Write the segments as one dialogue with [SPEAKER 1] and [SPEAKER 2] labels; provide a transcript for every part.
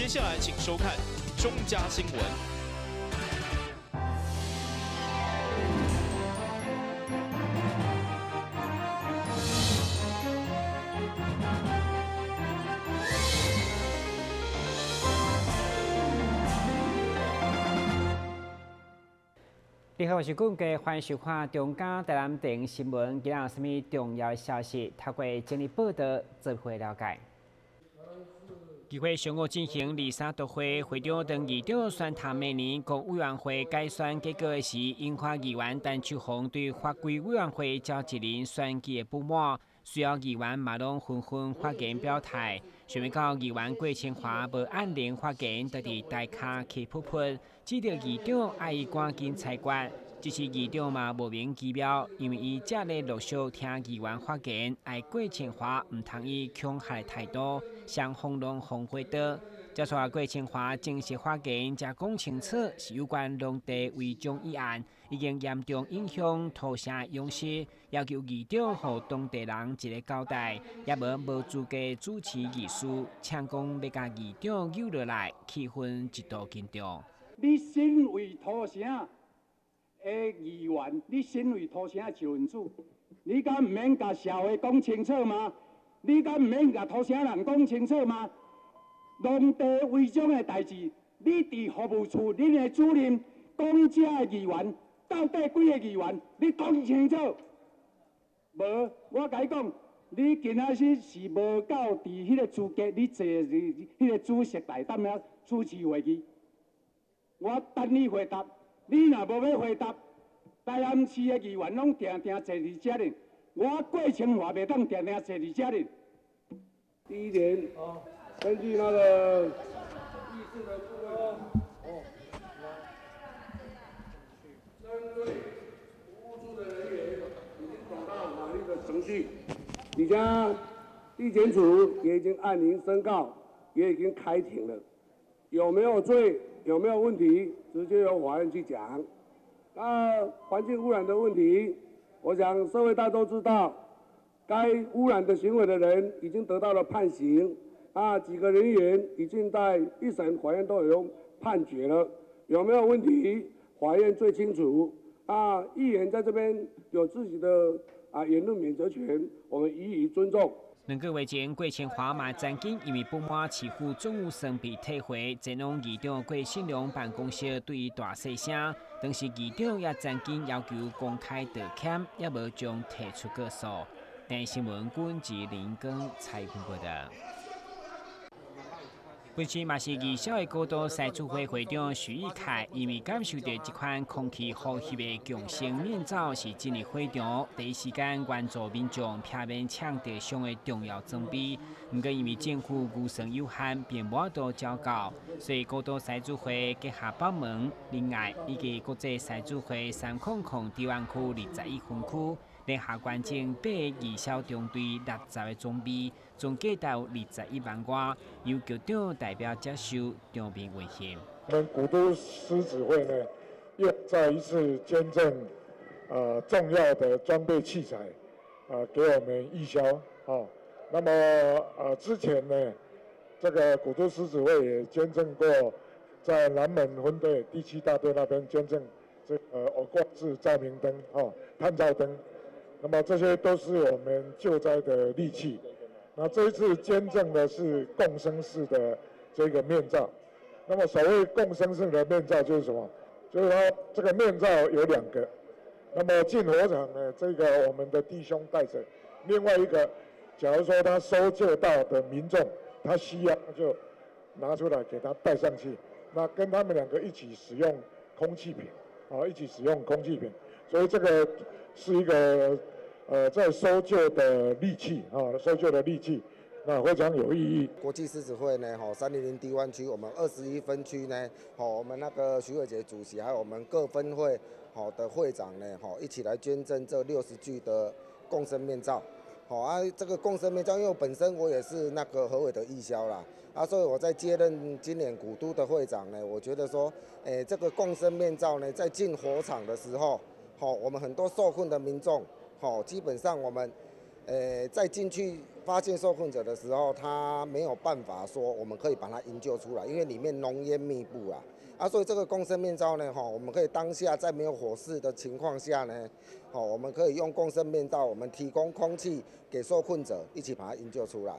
[SPEAKER 1] 下来请收看中嘉新闻。
[SPEAKER 2] 你好，我是顾家，欢迎收看中嘉台南电新闻。今日有什么重要消息？透过整理报道，做会了解。议会上午进行23读会，会长等议长宣读明年各委员会改选结果时，引发议员陈秋红对法规委员会召集人选举的不满，需要议员马龙纷纷发言表态。想要到议员郭清华无按铃发言，就伫台下起噗噗，指着议长爱伊赶紧裁决。只是议长嘛无明其妙，因为伊正咧陆续听议员发言，爱郭清华唔同意强害态度，向轰动红会刀。再说郭清华正式发言，才讲清楚是有关农地违章议案，已经严重影响土城用势，要求议长予当地人一个交代，也无资格主持议事，请讲要甲议长揪落来，气氛一度紧张。
[SPEAKER 3] 你身为土城的议员，你身为土城的一份子，你敢唔免甲社会讲清楚吗？你敢唔免甲土城人讲清楚吗？农地违章的代志，你伫服务处，恁的主任讲这的议员到底几个议员？你讲清楚。无，我甲你讲，你今仔日是无够伫迄个资格，你坐迄个主席台担遐主持会议。我等你回答。你若无要回答，台南市的议员拢定定坐伫遮呢，我郭清华袂当定定坐伫遮呢。第一点，根据那个议事的部分，针对服务处的人员已经走到法律的程序，你家地检署也已经按铃申告，也已经开庭了，有没有罪？有没有问题，直接由法院去讲。那环境污染的问题，我想社会大家都知道，该污染的行为的人已经得到了判刑，几个人员已经在一审法院都有判决了。有没有问题？法院最清楚。议员在这边有自己的言论免责权，我们予以尊重。
[SPEAKER 2] 2个月前，郭清华嘛曾经因为不满市府总务生被退回，前往议长郭信良办公室对伊大细声。当时议长也曾经要求公开道歉，也无将提出告诉。但新闻军及林根采访报道。本次嘛是二小的高度赛主会会长徐义凯，因为感受到这款空气呼吸的强性面罩是今日会场第一时间援助民众避免抢地上的重要装备。不过因为政府预算有限，并无法度照到，所以高度赛主会结合北门、另外以及国际赛主会300地湾区21分区。联合关境8个二小中队60个装备，总计到21万外。由局长代表接受场面问询。
[SPEAKER 4] 我们古都狮子会呢，又再一次捐赠重要的装备器材给我们义消那么之前呢，这个古都狮子会也捐赠过，在南门分队第7大队那边捐赠这欧光式照明灯探照灯。那么这些都是我们救灾的利器。那这一次捐赠的是共生式的这个面罩。那么所谓共生式的面罩就是什么？就是说这个面罩有2个。那么进火场呢，这个我们的弟兄戴着；另外一个，假如说他搜救到的民众，他需要就拿出来给他戴上去。那跟他们2个一起使用空气瓶，一起使用空气瓶。所以这个是一个在搜救的利器搜救的利器，那非常有意义。
[SPEAKER 5] 国际狮子会呢，300地湾区我们21分区呢，我们那个徐伟杰主席还有我们各分会的会长呢，一起来捐赠这60具的共生面罩。这个共生面罩，因为本身我也是那个何伟的义消啦，所以我在接任今年古都的会长呢，我觉得说，这个共生面罩呢，在进火场的时候，我们很多受困的民众，基本上我们，在进去发现受困者的时候，他没有办法说我们可以把他营救出来，因为里面浓烟密布啊，所以这个共生面罩呢，我们可以当下在没有火势的情况下呢，我们可以用共生面罩，我们提供空气给受困者一起把它营救出来。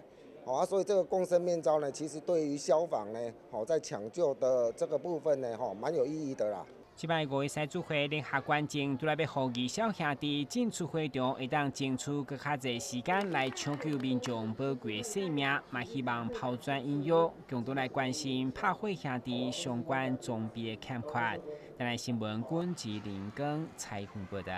[SPEAKER 5] 所以这个共生面罩呢，其实对于消防呢，在抢救的这个部分呢，蛮有意义的啦。
[SPEAKER 2] 即摆5月赛主会联合观众拄来要呼吁小兄弟进出会场，会当争取更较侪时间来抢救民众宝贵性命，嘛希望抛砖引玉，共同来关心拍火兄弟相关装备的欠缺。咱来新闻军及林根采访报道。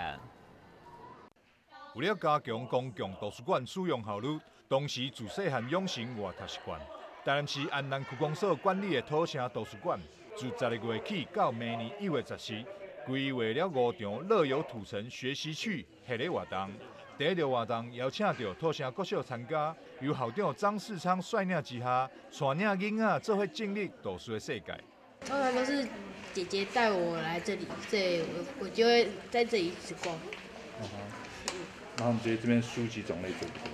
[SPEAKER 6] 为了加强公共图书馆使用效率，同时自细汉养成外读习惯，台南市安南区公所管理的土城图书馆，自12月起到明年1月10日，规划了5场乐游土城学习区系列活动。第一场活动邀请到土城国小参加，由校长张世昌率领之下，带领囡仔做伙经历图书的世界。
[SPEAKER 7] 通常都是姐姐带我来这里，所以我就会在这里一直逛。
[SPEAKER 8] 然后你觉得这边书籍种类多不多？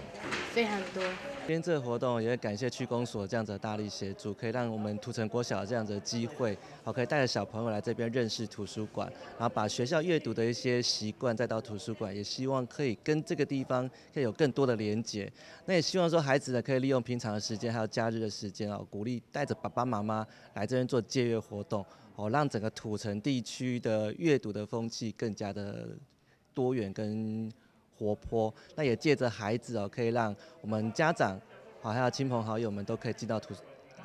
[SPEAKER 7] 非常多。
[SPEAKER 9] 今天这个活动也感谢区公所这样子的大力协助，可以让我们土城国小这样子的机会，可以带着小朋友来这边认识图书馆，然后把学校阅读的一些习惯带到图书馆，也希望可以跟这个地方可以有更多的连结。那也希望说孩子呢可以利用平常的时间还有假日的时间鼓励带着爸爸妈妈来这边做借阅活动，让整个土城地区的阅读的风气更加的多元跟活泼，那也借着孩子可以让我们家长还有亲朋好友们都可以进到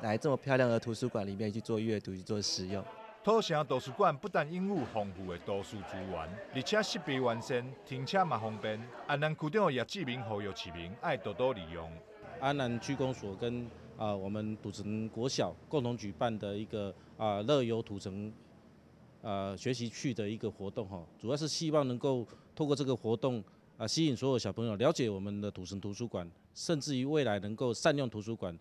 [SPEAKER 9] 来这么漂亮的图书馆里面去做阅读、去做使用。
[SPEAKER 6] 土城图书馆不但拥有丰富的图书资源，而且设备完善，停车嘛方便。安南区长叶志明呼吁市民爱多多利用。
[SPEAKER 10] 安南区公所跟我们土城国小共同举办的一个乐游土城学习区的一个活动主要是希望能够透过这个活动吸引所有小朋友了解我们的土城图书馆，甚至于未来能够善用图书馆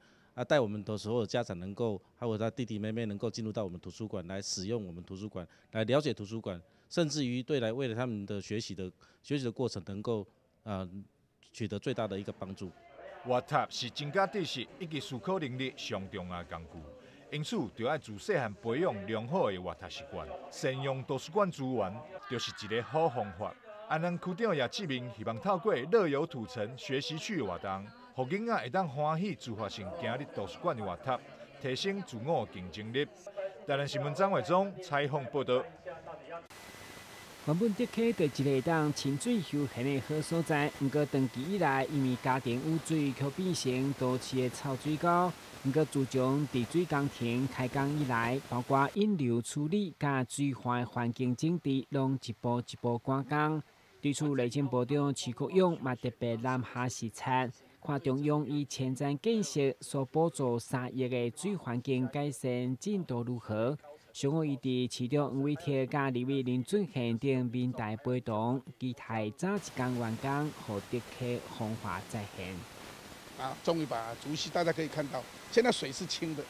[SPEAKER 10] 带我们的所有家长能够还有他弟弟妹妹能够进入到我们图书馆来使用我们图书馆，来了解图书馆，甚至于未来他们的学习的过程能够取得最大的一个帮助。
[SPEAKER 6] 阅读是增加知识以及思考能力上重要的工具，因此就要自细汉培养良好的阅读习惯，善用图书馆资源，就是一个好方法。安南区长叶志明希望透过乐游土城学习区的活动，让囡仔会当欢喜自发性走入图书馆的阅读，提升自我竞争力。台南新闻张伟忠采访报道。
[SPEAKER 2] 原本德溪就一个当亲水休闲的好所在，不过长期以来，因为家庭污水却变成都市的臭水沟。不过自从治水工程开工以来，包括引流处理甲水环环境整治，拢一步一步赶工。对此，内政部长徐国勇嘛特别南下视察，看中央以前瞻建设所补助3亿的水环境改善进度如何。上午，伊伫市长黄伟哲甲立委林俊宪等民代陪同，期待早一天完工，互德溪风华再现。
[SPEAKER 11] 终于把竹溪，大家可以看到，现在水是清的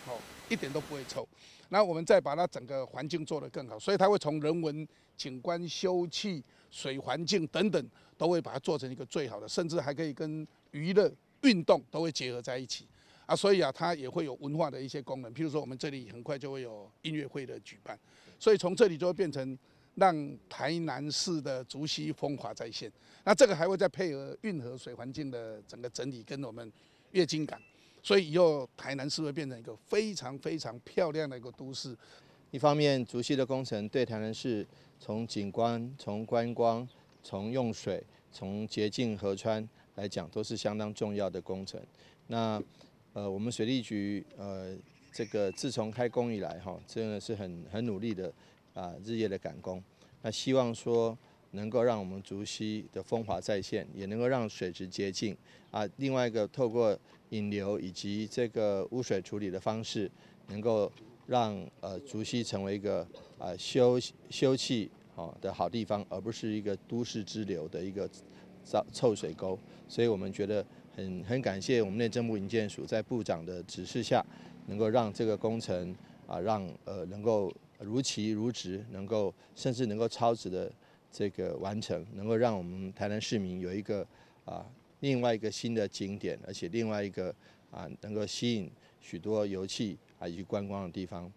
[SPEAKER 11] 一点都不会臭。然后我们再把它整个环境做得更好，所以它会从人文、景观、休憩、水环境等等，都会把它做成一个最好的，甚至还可以跟娱乐、运动都会结合在一起。所以它也会有文化的一些功能，譬如说我们这里很快就会有音乐会的举办，所以从这里就会变成让台南市的竹溪风华再现。那这个还会再配合运河水环境的整个整理跟我们月经港，所以以后台南市会变成一个非常非常漂亮的一个都市。
[SPEAKER 12] 一方面，竹溪的工程对台南市从景观、从观光、从用水、从洁净河川来讲，都是相当重要的工程。那我们水利局这个自从开工以来真的是很努力的日夜的赶工。那希望说能够让我们竹溪的风华再现，也能够让水质洁净另外一个透过引流以及这个污水处理的方式，能够让竹溪成为一个休憩的好地方，而不是一个都市支流的一个臭水沟。所以我们觉得很感谢我们内政部营建署在部长的指示下，能够让这个工程让能够如期如职，甚至能够超值的这个完成，能够让我们台南市民有一个另外一个新的景点，而且另外一个能够吸引许多游憩以及观光的地方。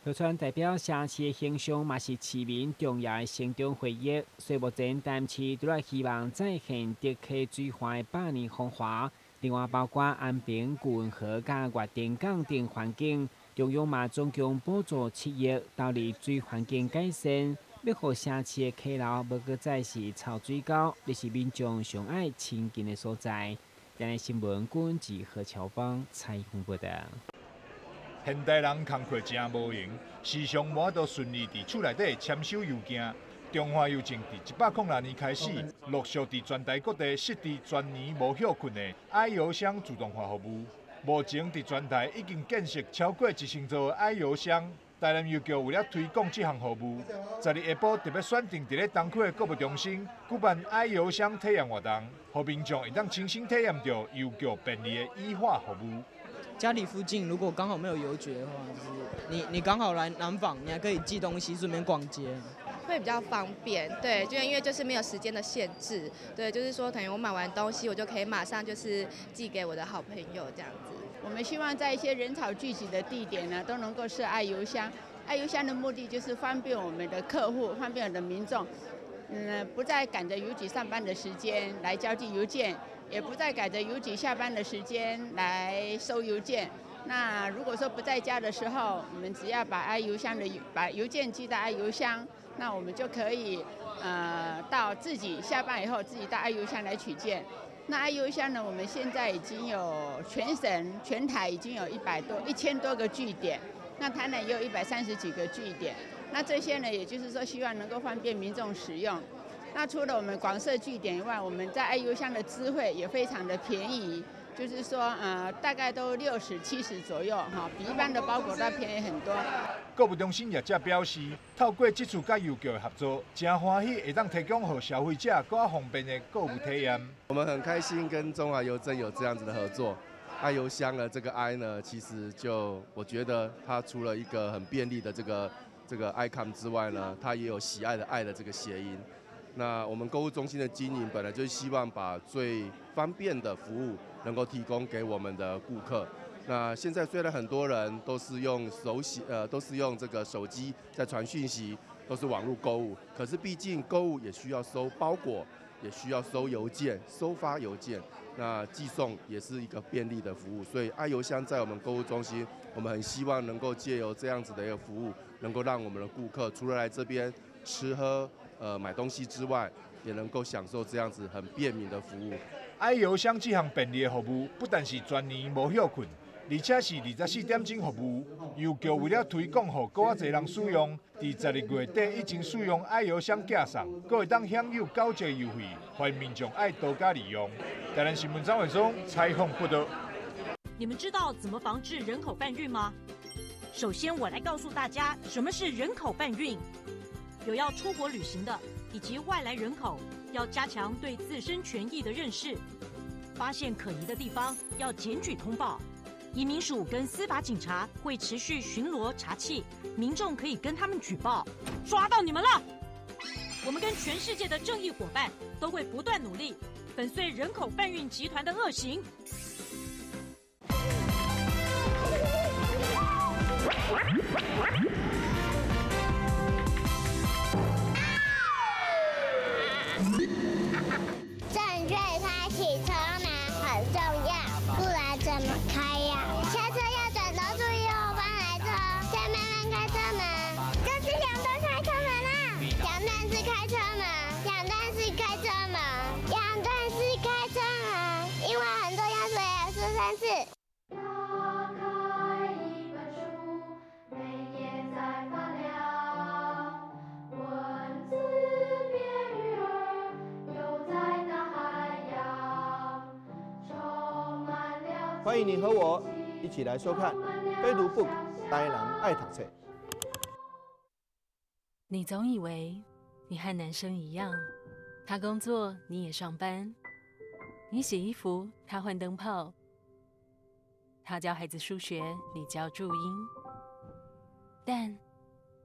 [SPEAKER 2] 河川代表城市的形象，嘛是市民重要的成长回忆。所以目前淡市除了希望再现德溪水环的百年风华，另外包括安平、古运河甲月顶港等环境，中央嘛总共补助7亿，导入水环境改善，要互城市的溪流无搁再是臭水沟，这是民众上爱亲近的所在。今日新闻管制何乔邦采访报道。
[SPEAKER 6] 现代人工课真无闲，时常无都顺利伫厝内底签收邮件。中华邮政伫106年开始，陆续伫全台各地设置全年无休困的爱邮箱自动化服务。目前伫全台已经建设超过1000座爱邮箱。台南邮局为了推广这项服务，12日下晡特别选定伫咧东区的购物中心举办爱邮箱体验活动，让民众会当亲身体验到邮局便利的e化服务。
[SPEAKER 13] 家里附近如果刚好没有邮局的话，就是你刚好来南纺，你还可以寄东西，顺便逛街，
[SPEAKER 14] 会比较方便。对，就因为就是没有时间的限制，对，就是说等于我买完东西，我就可以马上就是寄给我的好朋友这样子。
[SPEAKER 15] 我们希望在一些人潮聚集的地点呢，都能够设爱邮箱。爱邮箱的目的就是方便我们的客户，方便我们的民众，不再赶着邮局上班的时间来交寄邮件。也不再赶着邮局下班的时间来收邮件。那如果说不在家的时候，我们只要把邮件寄到爱邮箱，那我们就可以到自己下班以后自己到爱邮箱来取件。那爱邮箱呢，我们现在已经有全台已经有1000多个据点，那台南也有130几个据点。那这些呢，也就是说希望能够方便民众使用。那除了我们广设据点以外，我们在爱邮箱的资费也非常的便宜，就是说大概都60、70左右哈，比一般的包裹都便宜很多。
[SPEAKER 6] 购物中心业者表示，透过这次甲邮局的合作，真欢喜会当提供给消费者更方便的购物体验。
[SPEAKER 16] 我们很开心跟中华邮政有这样子的合作。爱邮箱的这个 I 呢，其实我觉得它除了一个很便利的这个 icon 之外呢，它也有喜爱的爱的这个谐音。那我们购物中心的经营本来就是希望把最方便的服务能够提供给我们的顾客。那现在虽然很多人都是用这个手机在传讯息，都是网络购物，可是毕竟购物也需要收包裹，也需要收邮件、收发邮件。那寄送也是一个便利的服务，所以爱邮箱在我们购物中心，我们很希望能够借由这样子的一个服务，能够让我们的顾客除了来这边吃喝买东西之外，也能够享受这样子很便民的服务。
[SPEAKER 6] 爱邮箱这项便利的服务，不但是全年无休困，而且是24点钟服务。邮局为了推广，予更侪人使用，伫12月底已经使用爱邮箱寄送，阁会当享有9折优惠，欢迎民众爱多加利用。台南新闻张伟忠采访报道。
[SPEAKER 17] 你们知道怎么防治人口贩运吗？首先，我来告诉大家什么是人口贩运。有要出国旅行的以及外来人口，要加强对自身权益的认识，发现可疑的地方要检举通报。移民署跟司法警察会持续巡逻查缉，民众可以跟他们举报。抓到你们了！我们跟全世界的正义伙伴都会不断努力，粉碎人口贩运集团的恶行。
[SPEAKER 18] 正确开启车门很重要，不然怎么开呀？下车要转头注意后方来车，再慢慢开车门。这是两段开车门啦，两段式开车门，两段式开车门，两段式开车门，因为很多要说也说3次。
[SPEAKER 19] 欢迎你和我一起来收看《飞读 Book》台南爱读册。
[SPEAKER 20] 你总以为你和男生一样，他工作你也上班，你洗衣服他换灯泡，他教孩子数学你教注音。但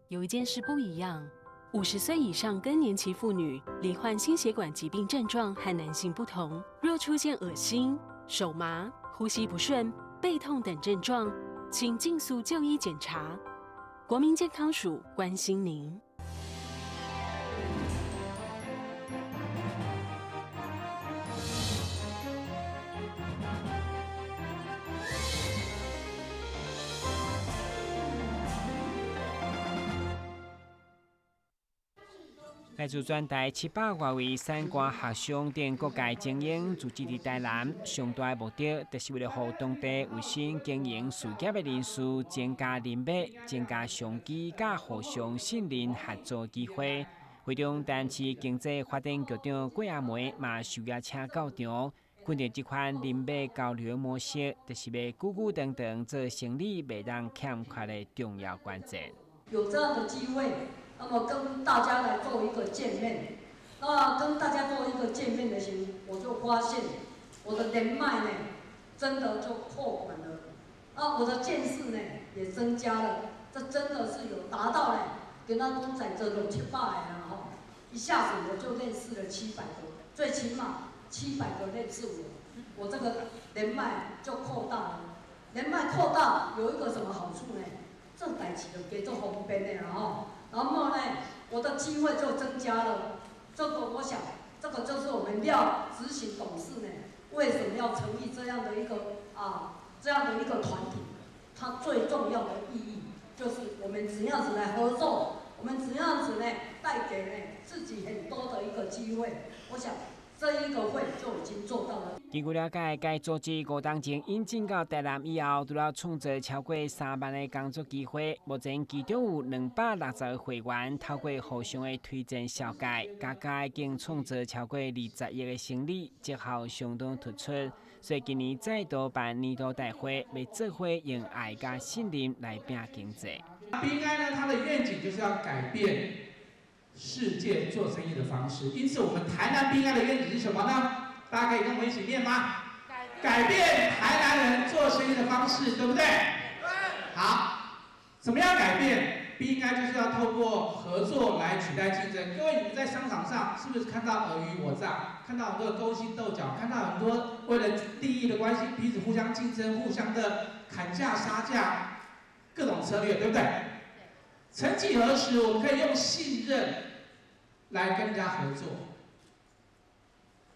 [SPEAKER 20] 有一件事不一样， 50岁以上更年期妇女罹患心血管疾病症状和男性不同，若出现恶心、手麻、呼吸不顺、背痛等症状，请尽速就医检查。国民健康署关心您。
[SPEAKER 2] 来自全台700多位产官学商等各界精英聚集伫台南，上大目的就是为了让当地有心经营事业的人士增加人脉，增加商机甲互相信任合作机会。会中台南市经济发展局长郭亚梅嘛受邀请到场，规定这款人脉交流模式，就是要久久长长做生意袂当欠缺的重要关键。
[SPEAKER 21] 有这样的机会。那么跟大家来做一个见面，那跟大家做一个见面的时候，我就发现我的人脉呢，真的就扩广了，啊，我的见识呢也增加了，这真的是有达到呢，跟他公仔这种700人哈，一下子我就认识了700个，最起码700个认识我这个人脉就扩大了，人脉扩大有一个什么好处呢？这代志就叫做方便的啦吼。然后呢，我的机会就增加了。这个我想，这个就是我们廖执行董事呢，为什么要成立这样的一个团体？它最重要的意义就是我们怎样子来合作，我们怎样子呢带给呢自己很多的一个机会。我想这一个会就已经做到了。
[SPEAKER 2] 据了解，该组织5当前引进到台南以后，除了创造超过3万的工作机会，目前其中有260个会员透过互相的推荐小介，加已经创造超过20亿的生意，绩效相当突出。所以今年再度办年度大会，要做伙用爱加信任来拼经济。
[SPEAKER 22] BNI 呢，它的愿景就是要改变世界做生意的方式，因此我们台南 BNI 的愿景是什么呢？大家可以跟我们一起念吗？改变台南人做生意的方式，对不对？好，怎么样改变 ？BNI 就是要透过合作来取代竞争。各位，你们在商场上是不是看到尔虞我诈，看到很多的勾心斗角，看到很多为了利益的关系，彼此互相竞争，互相的砍价杀价，各种策略，对不对？曾几何时，我们可以用信任来跟人家合作。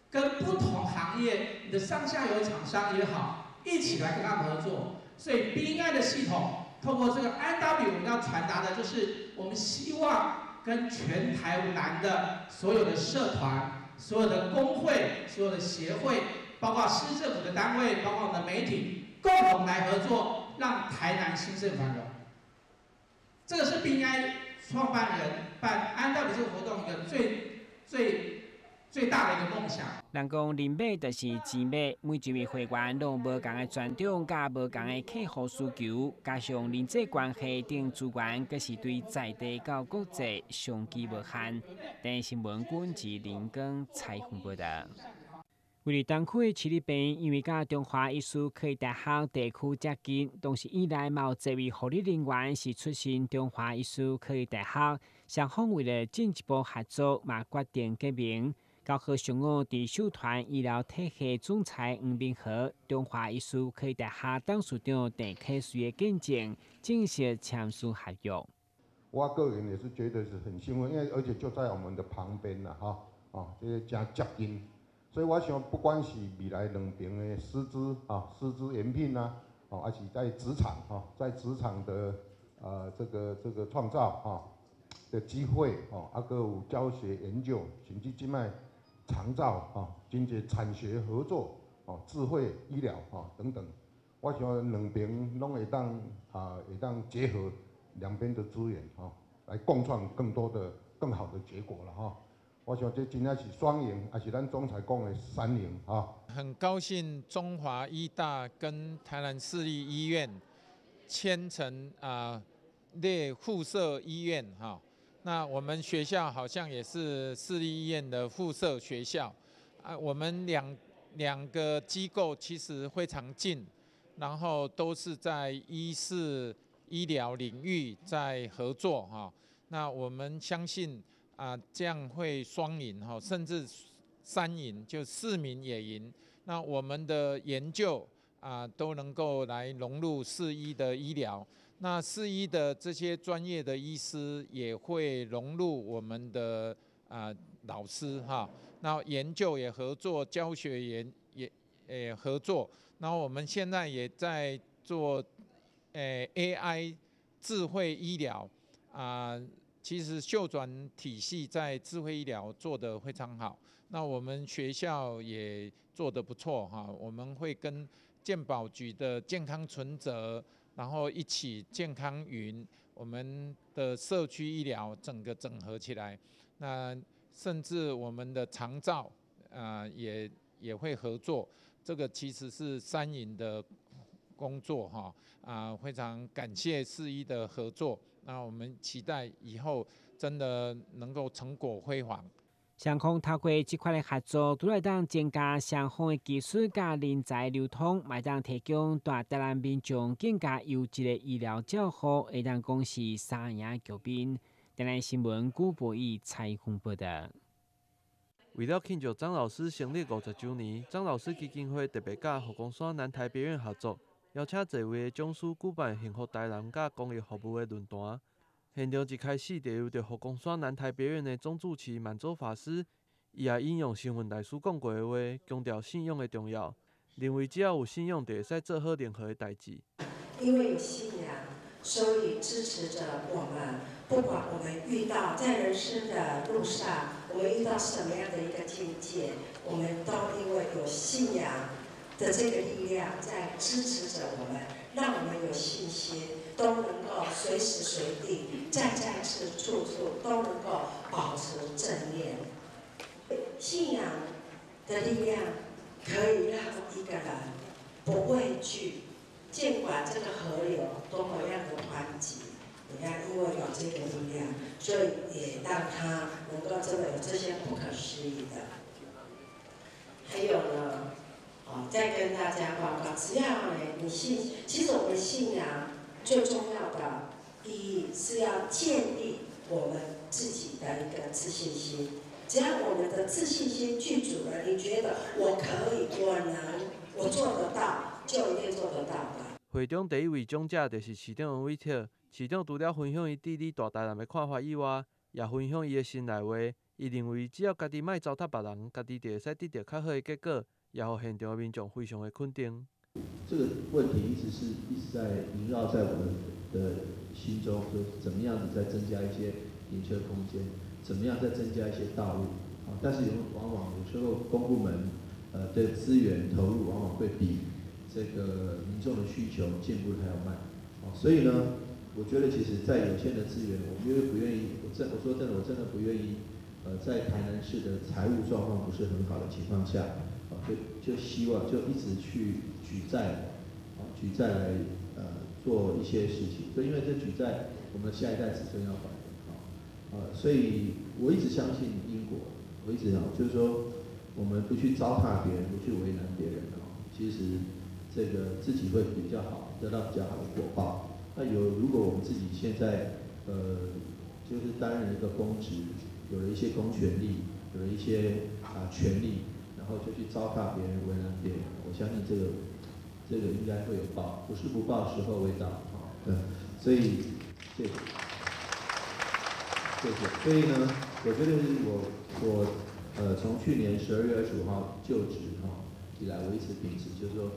[SPEAKER 22] 跟不同行业，你的上下游厂商也好，一起来跟他们合作。所以 BNI 的系统，透过这个 IW， 我们要传达的就是，我们希望跟全台南的所有的社团、所有的工会、所有的协会，包括市政府的单位，包括我们的媒体，共同来合作，让台南兴盛繁荣。这个是 BNI 创办人办 IW 这个活动一个最大的一个梦想。
[SPEAKER 2] 人讲人脉就是钱脉，每一位会员都有无同的专长，甲无同的客户需求，加上人际关系等资源，更是对在地到国际商机无限。电新闻管及林根采访报道。为了东区的市立病，因为甲中华艺术科技大学地区接近，同时以来嘛有这位护理人员是出身中华艺术科技大学，双方为了进一步合作，嘛决定结盟。高和上午伫社团医疗体系总裁黄明和、中华艺术科技大学董事长邓启水的见证，正式签署合约。
[SPEAKER 23] 我个人也是觉得是很兴奋，因为而且就在我们的旁边啦，这个真接近，所以我想不管是未来两边的师资研聘还是在职场的这个创造的机会还有教学研究，甚至即卖长照经济产学合作智慧医疗等等，我想两边拢会当结合两边的资源来共创更多的更好的结果了我想这真正是双赢，也是咱总裁讲的3赢
[SPEAKER 24] 很高兴中华医大跟台南市立医院签成列附设医院那我们学校好像也是市立医院的附设学校我们两个机构其实非常近，然后都是在医疗领域在合作那我们相信这样会双赢哈，甚至3赢，就市民也赢。那我们的研究都能够来融入4医的医疗。那4医的这些专业的医师也会融入我们的老师哈，那研究也合作，教学也合作。然后我们现在也在做AI 智慧医疗其实秀转体系在智慧医疗做得非常好。那我们学校也做得不错哈，我们会跟健保局的健康存折，然后一起健康云，我们的社区医疗整个整合起来。那甚至我们的长照也会合作，这个其实是3赢的工作哈非常感谢4医的合作。那我们期待以后真的能够成果辉煌。
[SPEAKER 2] 双方透过这块的合作，除了当增加双方的技术甲人才流通，也当提供大台湾民众更加优质的医疗照护，会当讲是3赢局面。台南新闻古博义采访报道。
[SPEAKER 1] 为了庆祝张老师成立50周年，张老师基金会特别甲佛光山南台别院合作，邀请侪位讲师举办幸福台南甲公益服务的论坛。现场一开始就由着佛光山南台别院的总主持满洲法师，伊也引用星云大师讲过的话，强调信仰的重要，认为只要有信仰，就会使做好任何的代志。
[SPEAKER 3] 因为有信仰，所以支持着我们，不管我们遇到在人生的路上，我们遇到什么样的一个境界，我们都因为有信仰的这个力量在支持着我们，让我们有信心，都能够随时随地、在处处都能够保持正念。信仰的力量可以让一个人不畏惧，尽管这个河流多么样的湍急，你看，因为有这个力量，所以也让他能够真的有这些不可思议的。还有呢，再跟大家报告，只要你信，其实我们信仰最重要的意义是要建立我们自己的一个自信心。只要我们的自信心具足了，你觉得我可以，我能，我做得到，就一定做得到的。
[SPEAKER 1] 会中第一位讲者就是市长王伟特，市长除了分享伊治理大台南的看法以外，也分享伊的心内话。伊认为只要家己莫糟蹋别人，家己就会使得到较好的结果，也互现场的民众非常的肯定。
[SPEAKER 4] 这个问题一直在萦绕在我们的心中，说怎么样子再增加一些停车空间，怎么样再增加一些道路。但是往往有时候公部门的资源投入往往会比这个民众的需求进步还要慢。所以呢，我觉得其实在有限的资源，我们因为不愿意，我说真的，我真的不愿意。在台南市的财务状况不是很好的情况下，就希望就一直去举债来做一些事情。所以因为这举债，我们下一代子孙要还，所以我一直相信因果，我一直就是说，我们不去糟蹋别人，不去为难别人其实这个自己会比较好，得到比较好的果报。那如果我们自己现在就是担任一个公职。有了一些公权力，有了一些权力，然后就去糟蹋别人、为难别人。我相信这个应该会有报，不是不报，时候未到所以谢谢。所以呢，我觉得我从去年12月25号就职以来，我一直秉持就是说，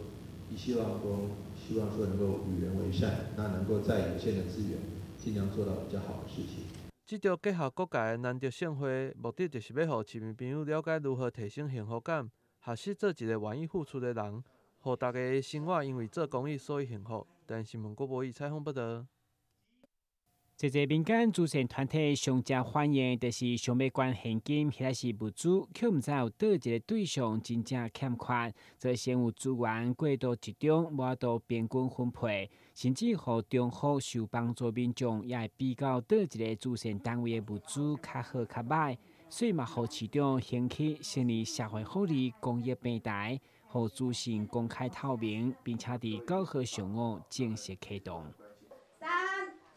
[SPEAKER 4] 希望说能够与人为善，那能够在有限的资源，尽量做到比较好的事情。
[SPEAKER 1] 这场结合各界的难得盛会，目的就是要让市民朋友了解如何提升幸福感，学习做一个愿意付出的人，让大家的生活因为做公益所以幸福。台南新闻郭博义采访报道。
[SPEAKER 2] 这个民间慈善团体上正欢迎，就是想要捐现金，或者是物资，却唔知有倒一个对象真正欠缺，则先有资源过度集中，无到平均分配，甚至互中好受帮助民众也会比较倒一个慈善单位的物资较好较歹，所以嘛，互市长兴起成立社会福利公益平台，互资讯公开透明，并且伫9号上午正式启动。
[SPEAKER 5] 3、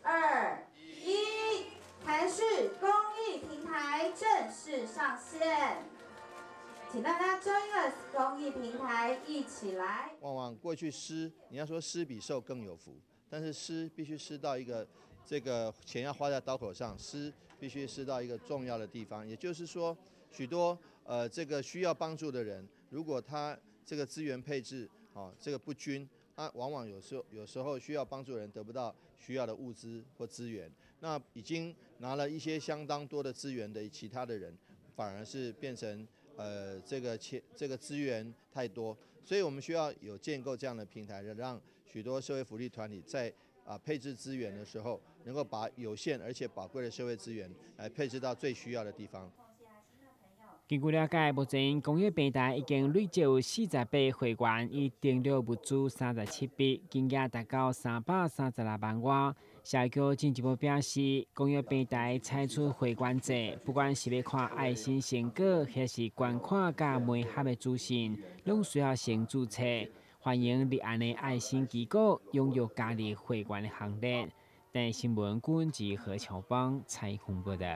[SPEAKER 5] 2、1，开始。公益平台正式上线，请大家 join us 公益平台一起来。
[SPEAKER 12] 往往过去施，你要说施比受更有福，但是施必须施到一个这个钱要花在刀口上，施必须施到一个重要的地方。也就是说，许多这个需要帮助的人，如果他这个资源配置这个不均，往往有时候需要帮助的人得不到需要的物资或资源，那已经拿了一些相当多的资源的其他的人，反而是变成这个资源太多，所以我们需要有建构这样的平台，让许多社会福利团体在配置资源的时候，能够把有限而且宝贵的社会资源来配置到最需要的地方。
[SPEAKER 2] 根据了解，目前公益平台已经累计有48会员，已订阅物资37笔，金额达到336万元。社局进一步表示，公益平台采取会员制，不管是要看爱心成果，还是捐款甲媒合的资讯，拢需要先注册。欢迎立案的爱心机构拥有加入会员的行列。但新闻君及何乔邦采访报道。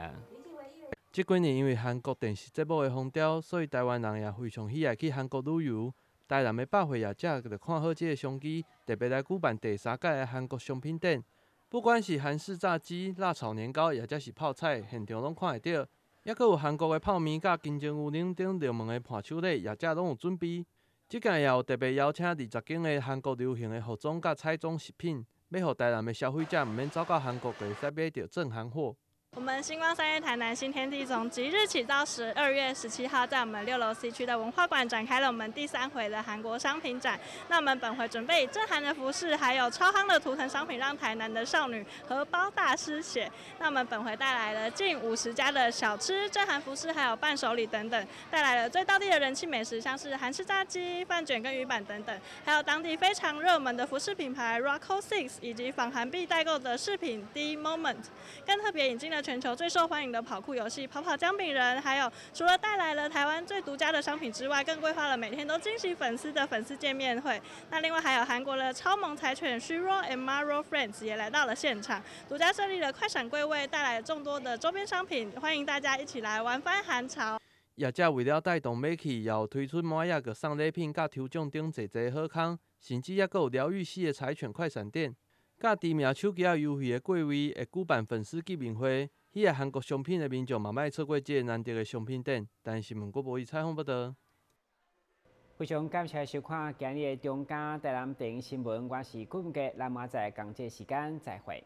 [SPEAKER 1] 这几年因为韩国电视节目的风潮，所以台湾人也非常喜爱去韩国旅游。台南的百货业者就看好这个商机，特别来举办第3届的韩国商品展。不管是韩式炸鸡、辣炒年糕，或者是泡菜，现场拢看会到。也佫有韩国的泡面、甲金针鱼冷等热门的伴手礼，业者拢有准备。这届也有特别邀请20间的韩国流行的服装甲彩妆食品，要互台南的消费者毋免走到韩国，就会使买到正韩货。
[SPEAKER 7] 我们星光三月台南新天地从即日起到12月17号，在我们6楼 C 区的文化馆展开了我们第3回的韩国商品展。那我们本回准备以正韩的服饰，还有超夯的图腾商品，让台南的少女荷包大失血。那我们本回带来了近50家的小吃、正韩服饰，还有伴手礼等等，带来了最道地的人气美食，像是韩式炸鸡、饭卷跟鱼板等等，还有当地非常热门的服饰品牌 Rocco Six， 以及访韩必代购的饰品 D Moment， 更特别引进了全球最受欢迎的跑酷游戏跑跑姜饼人，还有除了带来了台湾最独家的商品之外，更规划了每天都惊喜粉丝的粉丝见面会。那另外还有韩国的超萌柴犬 Shiro and Maro Friends 也来到了现场，独家设立了快闪柜位，带来了众多的周边商品，欢迎大家一起来玩翻韩潮。
[SPEAKER 1] 业者为了带动买气，也有推出满额个送礼品、甲抽奖等侪侪好康，甚至也有疗愈系的柴犬快闪店，甲知名手机优惠的柜位，会举办粉丝见面会。喜爱韩国商品的民众嘛，莫错过这个难得的商品展。但新闻国无以采访报道。
[SPEAKER 2] 非常感谢收看今日的中嘉台南电影新闻，我是顾文杰，咱明仔载同这时间再会。